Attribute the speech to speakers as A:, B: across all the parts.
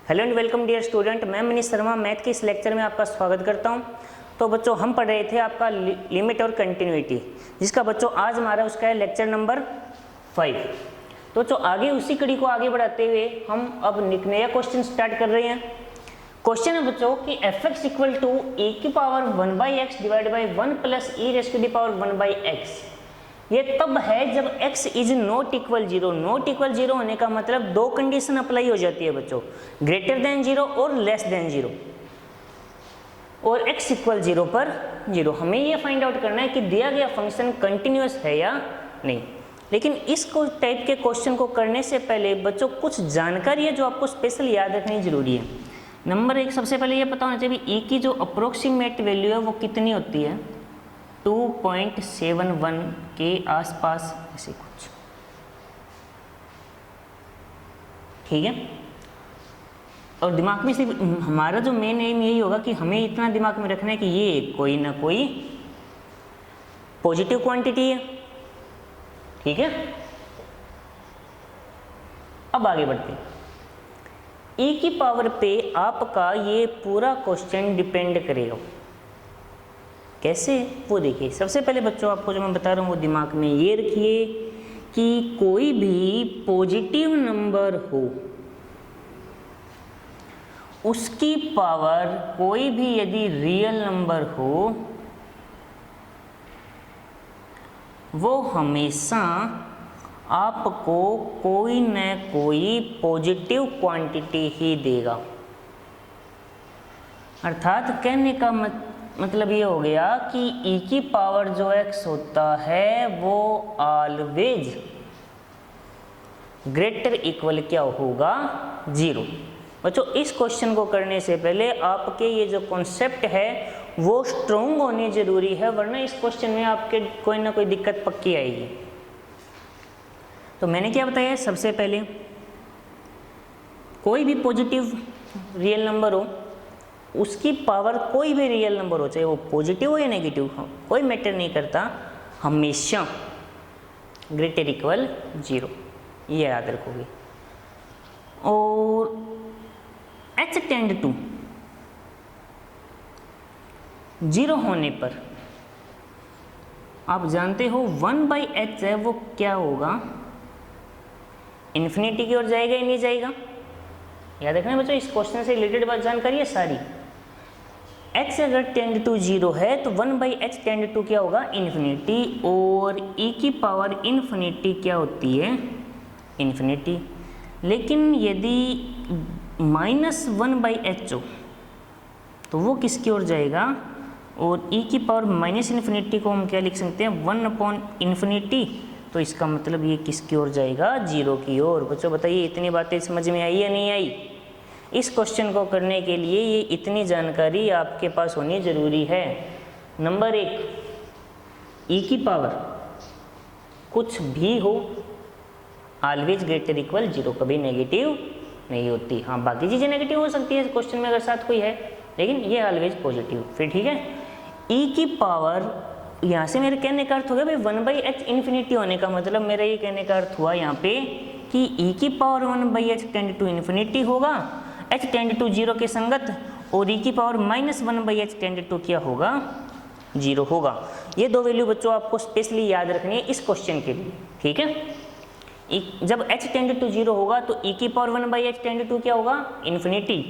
A: Hello and welcome dear student, मैं Manish Sharma math के इस लेक्चर में आपका स्वागत करता हूं। तो बच्चों हम पढ़ रहे थे आपका लिमिट और कंटिन्यूटी, जिसका बच्चों आज हमारा उसका है लेक्चर नंबर 5। तो बच्चों आगे उसी कड़ी को आगे बढ़ाते हुए हम अब नया क्वेश्चन स्टार्ट कर रहे हैं। क्वेश्चन है बच्चों कि fx इक्वल टू e की power 1/x divide by 1 plus e raise to the power 1/x। ये तब है जब x is not equal zero. Not equal zero होने का मतलब दो कंडीशन अप्लाई हो जाती है बच्चों, ग्रेटर देन जीरो और लेस देन जीरो, और x इक्वल जीरो पर जीरो। हमें ये फाइंड आउट करना है कि दिया गया फंक्शन कंटिन्यूअस है या नहीं। लेकिन इस टाइप के क्वेश्चन को करने से पहले बच्चों कुछ जानकारी है जो आपको स्पेशल याद रखनी जरूरी है। नंबर 1, सबसे पहले ये पता होना चाहिए e की जो अप्रोक्सीमेट वैल्यू है वो कितनी होती है, 2.71 के आसपास ऐसे कुछ, ठीक है। और दिमाग में सिर्फ हमारा जो मेन एम यही होगा कि हमें इतना दिमाग में रखना है कि ये कोई ना कोई पॉजिटिव क्वांटिटी है, ठीक है। अब आगे बढ़ते हैं। e की पावर पे आपका ये पूरा क्वेश्चन डिपेंड करेगा। कैसे वो देखिए। सबसे पहले बच्चों आपको जो मैं बता रहा हूँ वो दिमाग में ये रखिए कि कोई भी पॉजिटिव नंबर हो उसकी पावर कोई भी यदि रियल नंबर हो वो हमेशा आपको कोई न कोई पॉजिटिव क्वांटिटी ही देगा। अर्थात कहने का मतलब ये हो गया कि e की पावर जो x होता है वो ऑलवेज ग्रेटर इक्वल क्या होगा, जीरो। बच्चों इस क्वेश्चन को करने से पहले आपके ये जो कॉन्सेप्ट है वो स्ट्रोंग होने जरूरी है, वरना इस क्वेश्चन में आपके कोई ना कोई दिक्कत पक्की आएगी। तो मैंने क्या बताया, सबसे पहले कोई भी पॉजिटिव रियल नंबर हो उसकी पावर कोई भी रियल नंबर हो, चाहे वो पॉजिटिव हो या नेगेटिव हो, कोई मैटर नहीं करता, हमेशा ग्रेटर इक्वल जीरो, ये याद रखोगे। और h टेंड टू जीरो होने पर आप जानते हो 1/h है वो क्या होगा, इन्फिनिटी की ओर जाएगा या नहीं जाएगा। याद रखना बच्चों इस क्वेश्चन से रिलेटेड बात जानकारी है सारी। x अगर टेंड टू जीरो है तो 1/h टेंड टू क्या होगा, इन्फिनिटी, और e की पावर इन्फिनिटी क्या होती है, इन्फिनिटी। लेकिन यदि -1/h हो तो वो किसकी ओर जाएगा, और e की पावर माइनस इन्फिनिटी को हम क्या लिख सकते हैं, 1/∞, तो इसका मतलब ये किसकी ओर जाएगा, जीरो की ओर। बच्चों बताइए इतनी बातें समझ में आई या नहीं आई। इस क्वेश्चन को करने के लिए ये इतनी जानकारी आपके पास होनी जरूरी है। नंबर 1, e की पावर कुछ भी हो ऑलवेज ग्रेटर इक्वल जीरो, कभी नेगेटिव नहीं होती। हाँ बाकी चीज़ें नेगेटिव हो सकती है क्वेश्चन में अगर साथ कोई है, लेकिन ये ऑलवेज पॉजिटिव, फिर ठीक है। e की पावर, यहाँ से मेरे कहने का अर्थ हो गया भाई 1/h इन्फिनिटी होने का मतलब मेरा ये कहने का अर्थ हुआ यहाँ पे कि e की power 1/h tend to infinity होगा, h टेंड टू जीरो के संगत, और e की पावर -1/h टेंड टू क्या होगा, जीरो होगा। ये दो वैल्यू बच्चों आपको स्पेशली याद रखनी है इस क्वेश्चन के लिए, ठीक है। जब h टेंड टू जीरो होगा तो e की पावर 1/h टेंड टू क्या होगा, इन्फिनिटी,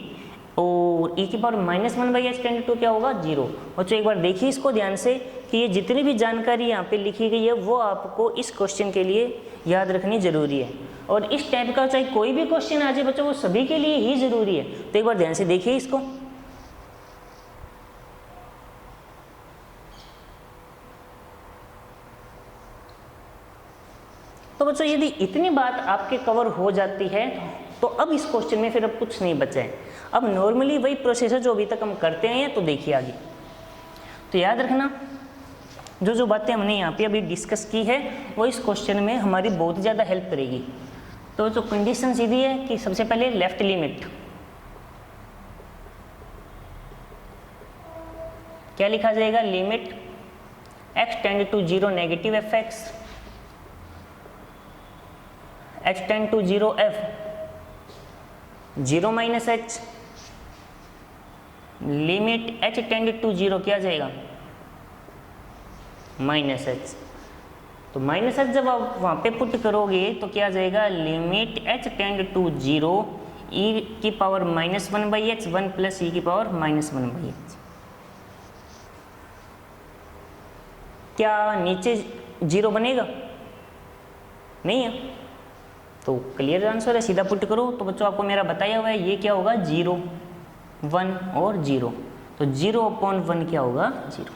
A: और e की पावर -1/h टेंड टू क्या होगा, जीरो। बच्चों एक बार देखिए इसको ध्यान से कि ये जितनी भी जानकारी यहाँ पे लिखी गई है वो आपको इस क्वेश्चन के लिए याद रखनी जरूरी है। और इस टाइप का चाहे कोई भी क्वेश्चन आ जाए बच्चों वो सभी के लिए ही जरूरी है। तो एक बार ध्यान से देखिए इसको। तो बच्चों यदि इतनी बात आपके कवर हो जाती है तो अब इस क्वेश्चन में फिर अब कुछ नहीं बचा है। अब नॉर्मली वही प्रोसेस है जो अभी तक हम करते हैं, तो देखिए आगे। तो याद रखना जो बातें हमने यहाँ पे अभी डिस्कस की है वो इस क्वेश्चन में हमारी बहुत ज़्यादा हेल्प करेगी। तो जो कंडीशन सीधी है कि सबसे पहले लेफ्ट लिमिट क्या लिखा जाएगा, limit x tend to zero negative fx, h tend to zero f, 0 minus h, limit h tend to 0 क्या जाएगा, माइनस एच। तो माइनस एच जब आप वहाँ पे पुट करोगे तो क्या जाएगा, limit h tend to 0 e की पावर -1/h 1 प्लस e की पावर -1/h। क्या नीचे 0 बनेगा, नहीं है, तो क्लियर आंसर है, सीधा पुट करो। तो बच्चों आपको मेरा बताया हुआ है ये क्या होगा, 0 1 और 0, तो 0/1 क्या होगा, 0।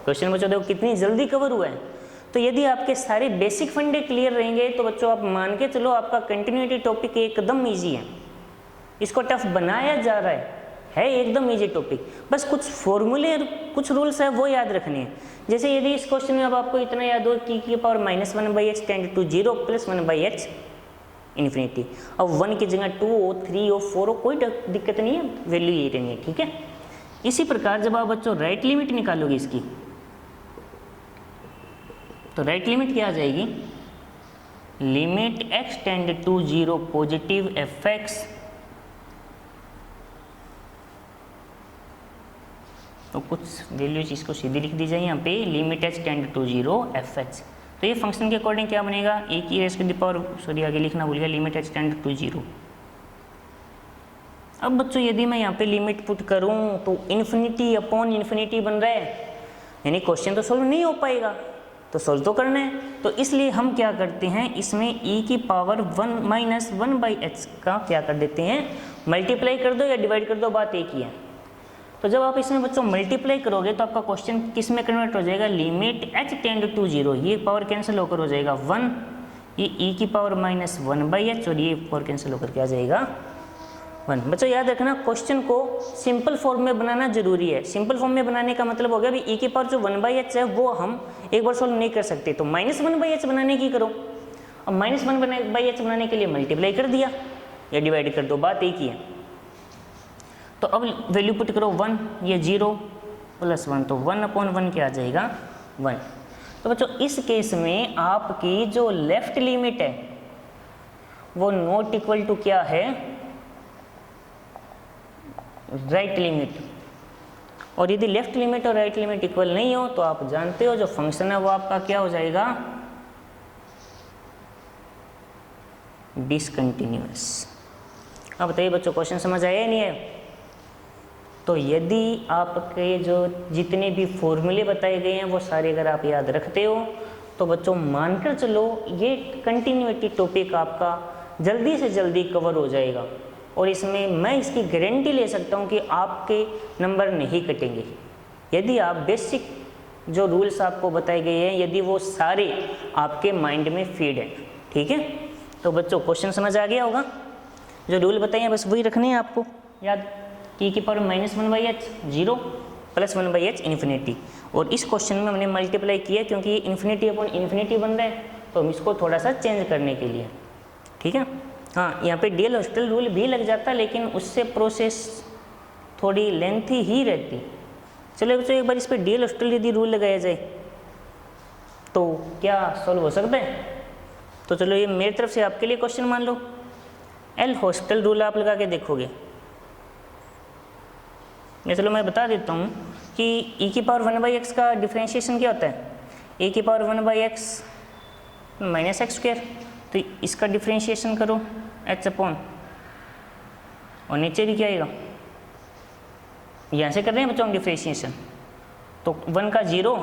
A: क्वेश्चन बच्चों देखो कितनी जल्दी कवर हुआ है। तो यदि आपके सारे बेसिक फंडे क्लियर रहेंगे तो बच्चों आप मान के चलो आपका कंटिन्यूटी टॉपिक एकदम इजी है। इसको टफ बनाया जा रहा है एकदम इजी टॉपिक, बस कुछ फॉर्मूले और कुछ रूल्स है वो याद रखने हैं। जैसे यदि इस क्वेश्चन में अब आपको इतना याद हो कि की power -1/h tend to 0 plus 1/h infinity. अब 1 की जगह 2 हो, 3 हो, 4 हो, कोई दिक्कत नहीं है, वैल्यू यही रहनी है, ठीक है। इसी प्रकार जब आप बच्चों राइट लिमिट निकालोगे इसकी, तो राइट लिमिट क्या आ जाएगी, limit x tend to 0 positive fx, तो कुछ वैल्यूज इसको सीधी लिख दी जाए यहाँ पे, limit h tend to 0 fx। तो ये फंक्शन के अकॉर्डिंग क्या बनेगा, a की raise to the power, sorry आगे लिखना भूल गया, लिमिट h टेंड टू 0। अब बच्चों यदि मैं यहाँ पे लिमिट पुट करूँ तो इन्फिनिटी अपॉन इन्फिनिटी बन रहा है, यानी क्वेश्चन तो सोल्व नहीं हो पाएगा, तो सोल्व तो करना है। तो इसलिए हम क्या करते हैं, इसमें e की पावर 1 माइनस 1/h का क्या कर देते हैं, मल्टीप्लाई कर दो या डिवाइड कर दो, बात एक ही है। तो जब आप इसमें बच्चों मल्टीप्लाई करोगे तो आपका क्वेश्चन किस में कन्वर्ट हो जाएगा, लिमिट h टेंड टू 0, ये पावर कैंसिल होकर हो जाएगा 1, ये e की पावर -1/h और ये पावर कैंसिल होकर क्या जाएगा 1। बच्चों याद रखना क्वेश्चन को सिंपल फॉर्म में बनाना जरूरी है। सिंपल फॉर्म में बनाने का मतलब हो गया भी e की पावर जो 1/h है वो हम एक बार सोल्व नहीं कर सकते, तो -1/h बनाने की करो। अब -1/h बनाने के लिए मल्टीप्लाई कर दिया या डिवाइड कर दो, बात एक ही है। तो अब वैल्यू पुट करो 1, ये 0 प्लस 1, तो 1/1 क्या आ जाएगा 1। तो बच्चों इस केस में आपकी जो लेफ्ट लिमिट है वो नॉट इक्वल टू क्या है, राइट लिमिट। और यदि लेफ्ट लिमिट और राइट लिमिट इक्वल नहीं हो तो आप जानते हो जो फंक्शन है वो आपका क्या हो जाएगा, डिसकंटिन्यूअस। अब बताइए बच्चों क्वेश्चन समझ आया या नहीं है। तो यदि आपके जो जितने भी फॉर्मूले बताए गए हैं वो सारे अगर आप याद रखते हो तो बच्चों मानकर चलो ये कंटिन्यूटी टॉपिक आपका जल्दी से जल्दी कवर हो जाएगा, और इसमें मैं इसकी गारंटी ले सकता हूँ कि आपके नंबर नहीं कटेंगे यदि आप बेसिक जो रूल्स आपको बताए गए हैं यदि वो सारे आपके माइंड में फीड है, ठीक है। तो बच्चों क्वेश्चन समझ आ गया होगा, जो रूल बताए हैं बस वही रखने हैं आपको याद, e की power -1/h 0 plus 1/h infinity. और इस क्वेश्चन में हमने मल्टीप्लाई किया क्योंकि ये इन्फिनिटी अपॉन इन्फिनिटी बन रहा है, तो हम इसको थोड़ा सा चेंज करने के लिए, ठीक है। हाँ यहाँ पे डी एल हॉस्टल रूल भी लग जाता लेकिन उससे प्रोसेस थोड़ी लेंथी ही रहती। चलो बच्चों एक बार इस पर डी एल हॉस्टल यदि रूल लगाया जाए तो क्या सॉल्व हो सकता है। तो चलो ये मेरी तरफ से आपके लिए क्वेश्चन मान लो, एल हॉस्टल रूल आप लगा के देखोगे। चलो मैं बता देता हूँ कि e की पावर 1/x का डिफ्रेंशिएशन क्या होता है, e की power 1/x minus x square, तो इसका डिफ्रेंशिएशन करो h अपॉन, और नीचे भी क्या आएगा, यहाँ से कर रहे हैं बच्चों हम डिफ्रेंशिएशन, तो 1 का 0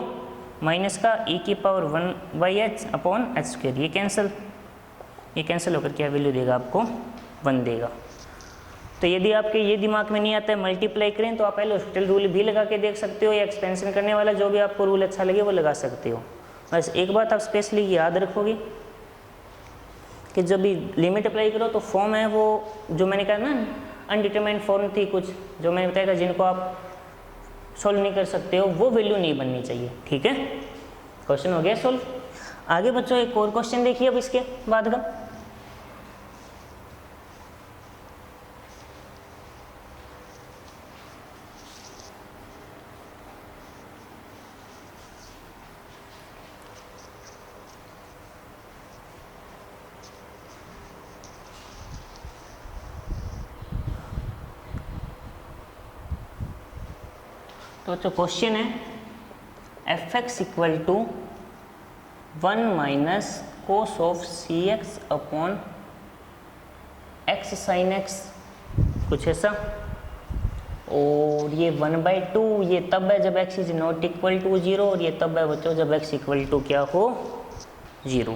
A: माइनस का e की power 1/h upon h square, ये कैंसिल होकर क्या वैल्यू देगा आपको 1 देगा। तो यदि आपके ये दिमाग में नहीं आता है मल्टीप्लाई करें तो आप एल हॉस्टल रूल भी लगा के देख सकते हो, या एक्सपेंशन करने वाला जो भी आपको रूल अच्छा लगे वो लगा सकते हो। बस एक बात आप स्पेशली याद रखोगे कि जब भी लिमिट अप्लाई करो तो फॉर्म है वो जो मैंने कहा ना अनडिटरमाइंड फॉर्म थी कुछ जो मैंने बताया था जिनको आप सॉल्व नहीं कर सकते हो, वो वैल्यू नहीं बननी चाहिए, ठीक है। क्वेश्चन हो गया सॉल्व। आगे बच्चों एक और क्वेश्चन देखिए अब इसके बाद का। तो क्वेश्चन है F X equal to 1 minus cos of C X upon X sine X, कुछ ऐसा। और ये 1/2 ये तब है जब x is not equal to 0, और ये तब है बच्चों जब x इक्वल टू क्या हो 0।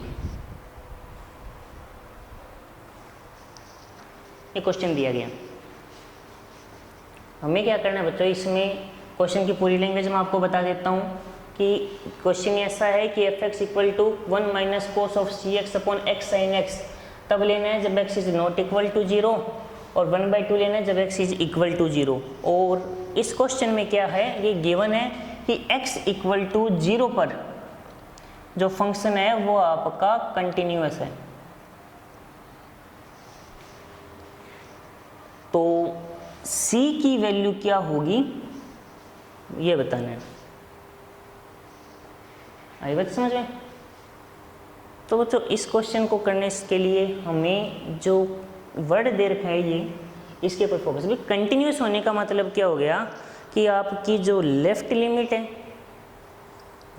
A: ये क्वेश्चन दिया गया। हमें क्या करना है बच्चों, इसमें क्वेश्चन की पूरी लैंग्वेज मैं आपको बता देता हूँ कि क्वेश्चन ऐसा है कि F X equal to 1 minus cos of C X upon X sine X तब लेना है जब x is not equal to 0, और 1/2 लेना है जब x इज इक्वल टू 0। और इस क्वेश्चन में क्या है, ये गिवन है कि x इक्वल टू 0 पर जो फंक्शन है वो आपका कंटिन्यूअस है। तो c की वैल्यू क्या होगी ये बताना है। आई बात समझ में? तो बच्चों इस क्वेश्चन को करने के लिए हमें जो वर्ड दे रखा है ये इसके ऊपर फोकस। भी कंटिन्यूस होने का मतलब क्या हो गया कि आपकी जो लेफ्ट लिमिट है,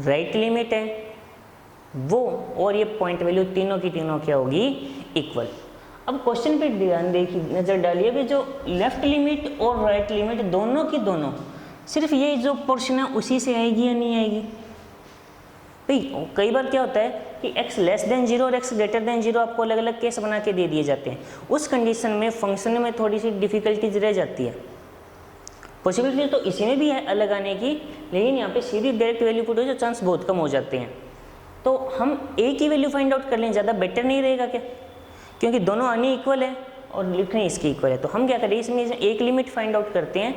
A: राइट लिमिट है वो, और ये पॉइंट वैल्यू तीनों की तीनों क्या होगी इक्वल। अब क्वेश्चन पे ध्यान देखिए, नज़र डालिए कि जो लेफ्ट लिमिट और राइट लिमिट दोनों की दोनों सिर्फ ये जो पोर्शन है उसी से आएगी या नहीं आएगी। भाई कई बार क्या होता है कि x लेस देन 0 और x ग्रेटर देन 0 आपको अलग अलग केस बना के दे दिए जाते हैं। उस कंडीशन में फंक्शन में थोड़ी सी डिफिकल्टीज रह जाती है। पॉसिबिलिटी तो इसी में भी है अलग आने की, लेकिन यहाँ पे सीधी डायरेक्ट वैल्यू पुट हो जो चांस बहुत कम हो जाते हैं। तो हम a की वैल्यू फाइंड आउट कर लें, ज़्यादा बेटर नहीं रहेगा क्या? क्योंकि दोनों आनी इक्वल है और लिखने इसकी इक्वल है। तो हम क्या करें, इसमें एक लिमिट फाइंड आउट करते हैं,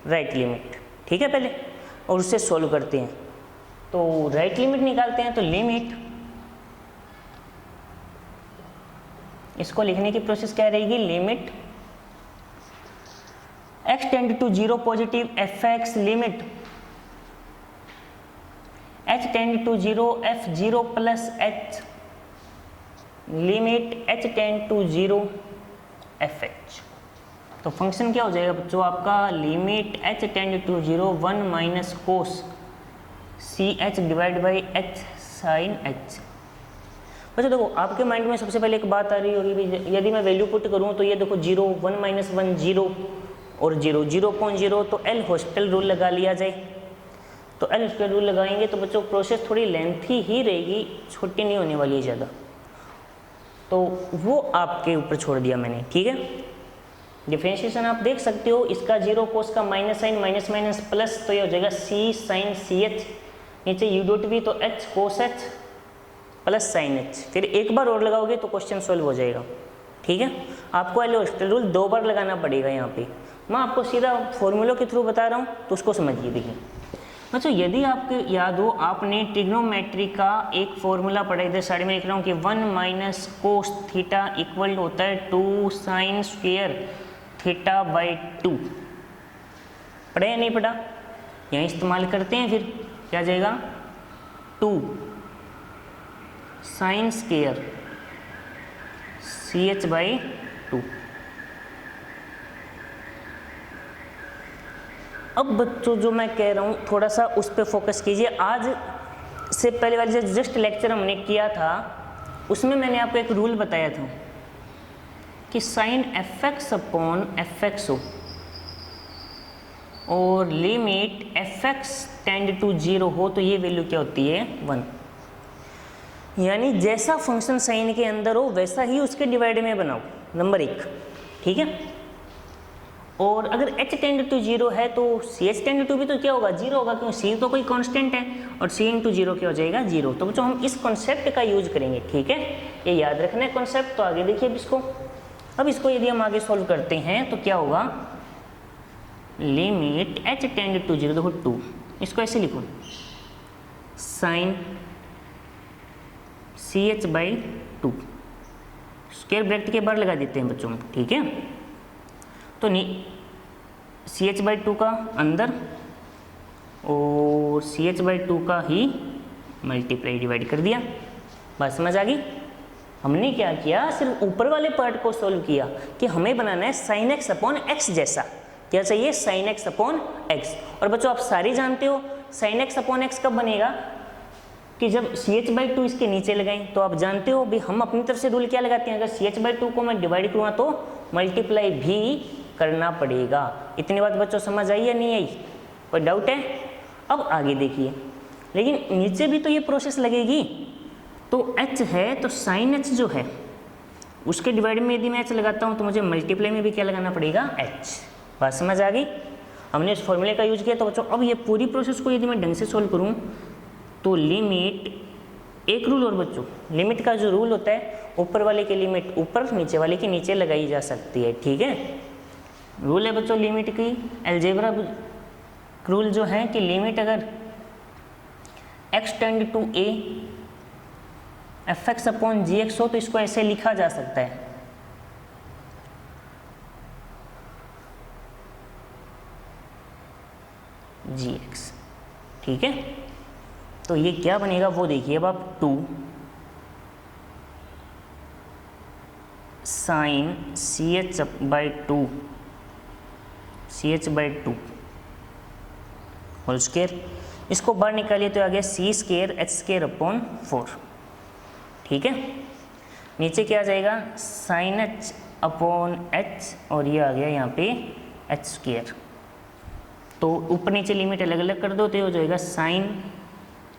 A: राइट लिमिट, ठीक है पहले, और उससे सोल्व करते हैं। तो राइट लिमिट निकालते हैं, तो लिमिट, इसको लिखने की प्रोसेस क्या रहेगी, limit x tend to 0 positive F X limit h tend to 0 F 0 plus h limit h tend to 0 F H. तो फंक्शन क्या हो जाएगा बच्चों आपका, limit h tend to 0 1 minus cos C H divide by H sine H. बच्चों देखो आपके mind में सबसे पहले एक बात आ रही होगी भाई, यदि मैं वैल्यू पुट करूँ तो ये देखो 0 1 माइनस 1 0 और 0 0.0, तो एल हॉस्पिटल रूल लगा लिया जाए। तो एल हॉस्पिटल रूल लगाएंगे तो बच्चों प्रोसेस थोड़ी लेंथी ही रहेगी, छोटी नहीं होने वाली है ज़्यादा। तो वो आपके ऊपर छोड़ दिया मैंने, ठीक है। डिफरेंशिएशन आप देख सकते हो, इसका 0 कोस का minus sine minus minus plus, तो ये हो जाएगा सी साइन सी एच, नीचे यू डॉट भी तो H cos H plus sine H. फिर एक बार और लगाओगे तो क्वेश्चन सॉल्व हो जाएगा, ठीक है। आपको एल हॉस्पिटल रूल 2 बार लगाना पड़ेगा यहाँ पे। मैं आपको सीधा फॉर्मूलों के थ्रू बता रहा हूँ तो उसको समझिए। देखिए बच्चों, यदि आपको याद हो, आपने ट्रिग्नोमेट्री का एक फॉर्मूला पढ़ा, इधर साइड में लिख रहा हूँ कि 1 माइनस कोस थीटा इक्वल होता है 2 साइन स्क्वायर थीटा बाई 2। पढ़ा या नहीं पढ़ा? यहाँ इस्तेमाल करते हैं, फिर क्या जाएगा 2 sine square C H by 2। अब बच्चों जो मैं कह रहा हूँ थोड़ा सा उस पर फोकस कीजिए। आज से पहले वाले जो जस्ट लेक्चर हमने किया था उसमें मैंने आपको एक रूल बताया था कि sine F X upon F X हो और limit F X tend to 0 हो तो ये वैल्यू क्या होती है 1। यानी जैसा फंक्शन साइन के अंदर हो वैसा ही उसके डिवाइड में बनाओ, नंबर 1, ठीक है। और अगर h टेंड टू 0 है तो सी एच टेंड टू भी तो क्या होगा 0 होगा, क्योंकि c तो कोई कांस्टेंट है और c इंटू 0 क्या हो जाएगा 0। तो बच्चों हम इस कॉन्सेप्ट का यूज करेंगे, ठीक है, ये याद रखना है कॉन्सेप्ट। तो आगे देखिए अब इसको यदि हम आगे सॉल्व करते हैं तो क्या होगा, लिमिट h टेंड टू 0, देखो 2, इसको ऐसे लिखो sine C H by 2, square bracket के बाहर लगा देते हैं बच्चों, ठीक है। तो सी एच बाई 2 का अंदर और सी एच बाई 2 का ही मल्टीप्लाई डिवाइड कर दिया। बात समझ आ गई? हमने क्या किया, सिर्फ ऊपर वाले पार्ट को सॉल्व किया कि हमें बनाना है साइन एक्स अपॉन एक्स जैसा, क्या चाहिए, साइन एक्स अपॉन एक्स। और बच्चों आप सारी जानते हो साइन एक्स अपॉन एक्स कब बनेगा कि जब CH/2 इसके नीचे लगाएं। तो आप जानते हो भी हम अपनी तरफ से रूल क्या लगाते हैं, अगर CH/2 को मैं डिवाइड करूँगा तो मल्टीप्लाई भी करना पड़ेगा। इतनी बात बच्चों समझ आई या नहीं आई, कोई डाउट है? अब आगे देखिए, लेकिन नीचे भी तो ये प्रोसेस लगेगी। तो h है तो साइन h जो है उसके डिवाइड में यदि मैं h लगाता हूँ तो मुझे मल्टीप्लाई में भी क्या लगाना पड़ेगा, h। बात समझ आ गई? हमने इस फॉर्मूले का यूज किया। तो बच्चों अब ये पूरी प्रोसेस को यदि मैं ढंग से सोल्व करूँ तो लिमिट एक रूल, और बच्चों लिमिट का जो रूल होता है ऊपर वाले की लिमिट ऊपर, नीचे वाले की नीचे लगाई जा सकती है। ठीक है, रूल है बच्चों लिमिट की, अलजेब्रा रूल जो है कि लिमिट अगर x tend to a fx upon gx हो तो इसको ऐसे लिखा जा सकता है, gx। ठीक है, तो ये क्या बनेगा वो देखिए। अब आप 2 साइन CH/2 होल स्क्वायर, इसको बाहर निकालिए तो आ गया C² अपॉन 4। ठीक है, नीचे क्या आ जाएगा, साइन h अपॉन h, और ये आ गया यहाँ पे h²। तो ऊपर नीचे लिमिट अलग अलग कर दो तो ये हो जाएगा sine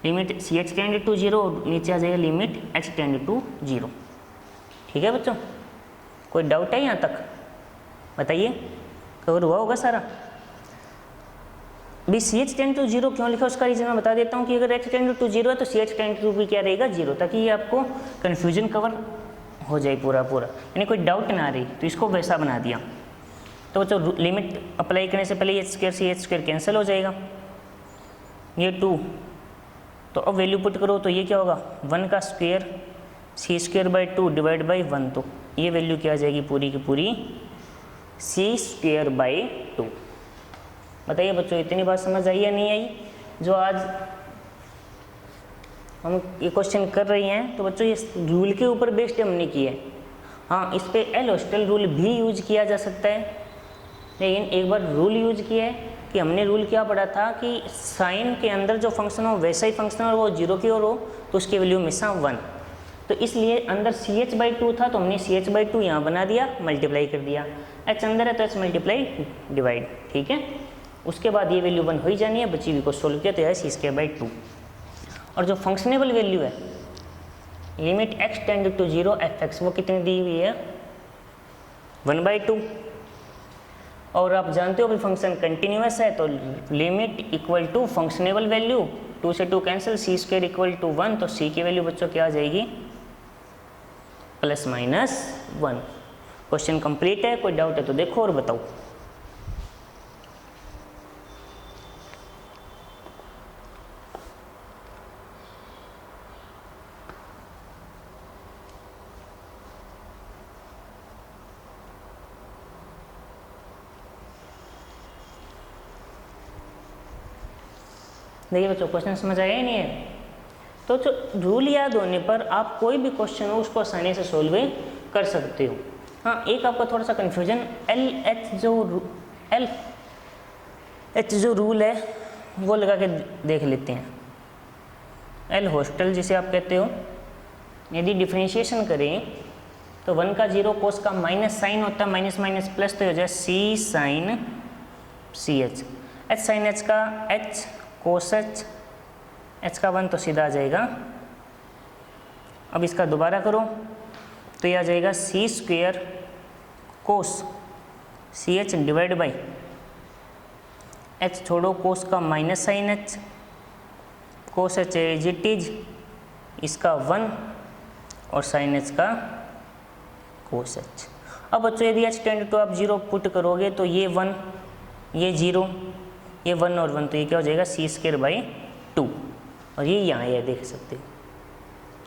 A: limit CH tend to 0 और नीचे आ जाएगा लिमिट h टेंड टू 0। ठीक है बच्चों, कोई डाउट है यहाँ तक, बताइए, कवर हुआ होगा सारा। भी CH टेंड टू 0 क्यों लिखा उसका रीज़न मैं बता देता हूँ कि अगर h टेंड टू 0 है तो CH टेंड टू भी क्या रहेगा, 0, ताकि ये आपको कन्फ्यूजन कवर हो जाए पूरा, यानी कोई डाउट ना रही, तो इसको वैसा बना दिया। तो बच्चों लिमिट अप्लाई करने से पहले h² कैंसिल हो जाएगा, ये 2, तो अब वैल्यू पुट करो तो ये क्या होगा, 1 का स्क्वायर C²/2 डिवाइड बाई 1, तो ये वैल्यू क्या आ जाएगी पूरी की पूरी C²/2। बताइए बच्चों इतनी बात समझ आई या नहीं आई जो आज हम ये क्वेश्चन कर रही हैं। तो बच्चों ये रूल के ऊपर बेस्ड हमने किया है। हाँ, इस पे एल हॉस्टल रूल भी यूज किया जा सकता है, लेकिन एक बार रूल यूज किया है कि हमने रूल क्या पढ़ा था कि साइन के अंदर जो फंक्शन हो वैसा ही फंक्शन हो, वो 0 की ओर हो तो उसकी वैल्यू हमेशा 1। तो इसलिए अंदर CH/2 था तो हमने CH/2 यहाँ बना दिया, मल्टीप्लाई कर दिया। h अंदर है तो h मल्टीप्लाई डिवाइड। ठीक है, उसके बाद ये वैल्यू 1 हो ही जानी है, बची हुई को सोल्व किया तो यह C²/2। और जो फंक्शनेबल वैल्यू है limit x tend to 0 fx, वो कितनी दी हुई है, 1/2। और आप जानते हो भी फंक्शन कंटिन्यूअस है तो limit equal to functional value, 2 से 2 कैंसिल, C² इक्वल टू 1, तो C की वैल्यू बच्चों क्या आ जाएगी, +-1। क्वेश्चन कंप्लीट है, कोई डाउट है तो देखो और बताओ। देखिए बच्चों क्वेश्चन समझ आया ही नहीं है, तो जो रूल याद होने पर आप कोई भी क्वेश्चन हो उसको आसानी से सोल्व कर सकते हो। हाँ, एक आपका थोड़ा सा कन्फ्यूजन LH जो रूल है वो लगा के देख लेते हैं। एल हॉस्टल जिसे आप कहते हो, यदि डिफरेंशिएशन करें तो 1 का 0 कोस का माइनस साइन होता है, माइनस माइनस प्लस, तो हो जाए C sine CH, H sine H का H कोस H का 1 तो सीधा आ जाएगा। अब इसका दोबारा करो तो ये आ जाएगा C² cos CH divide by H छोड़ो, कोस का minus sine H, cos H as it is, इसका 1 और साइन H का कोस H। अब बच्चों यदि H टेंड टू आप 0 पुट करोगे तो ये 1, ये 0, ये 1 और 1, तो ये क्या हो जाएगा C²/2, और ये यहाँ है देख सकते हो।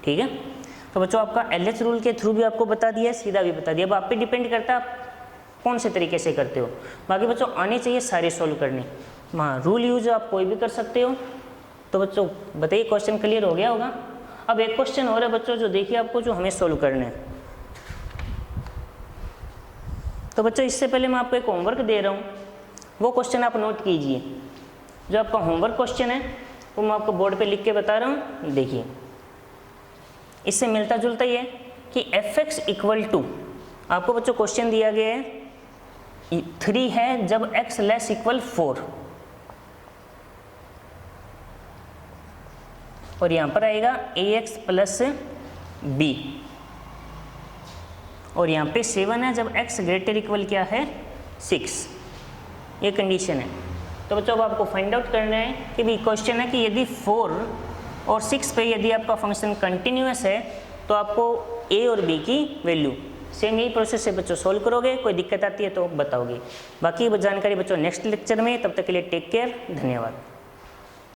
A: ठीक है, तो बच्चों आपका LH रूल के थ्रू भी आपको बता दिया, सीधा भी बता दिया। अब आप पे डिपेंड करता है आप कौन से तरीके से करते हो। बाकी बच्चों आने चाहिए सारे सॉल्व करने। हाँ, रूल यूज आप कोई भी कर सकते हो। तो बच्चों बताइए क्वेश्चन क्लियर हो गया होगा। अब एक क्वेश्चन और है बच्चों जो देखिए आपको जो हमें सॉल्व करना है। तो बच्चों इससे पहले मैं आपको एक होमवर्क दे रहा हूँ वो क्वेश्चन आप नोट कीजिए। जो आपका होमवर्क क्वेश्चन है वो मैं आपको बोर्ड पे लिख के बता रहा हूँ, देखिए इससे मिलता जुलता ही है कि f(x) इक्वल टू, आपको बच्चों क्वेश्चन दिया गया है 3 है जब x लेस इक्वल 4, और यहाँ पर आएगा ax प्लस b, और यहाँ पे 7 है जब x ग्रेटर इक्वल क्या है 6, ये कंडीशन है। तो बच्चों अब आपको फाइंड आउट करना है कि भी क्वेश्चन है कि यदि 4 और 6 पे यदि आपका फंक्शन कंटिन्यूअस है तो आपको a और b की वैल्यू, सेम यही प्रोसेस से बच्चों सोल्व करोगे। कोई दिक्कत आती है तो बताओगे। बाकी जानकारी बच्चों नेक्स्ट लेक्चर में, तब तक के लिए टेक केयर, धन्यवाद।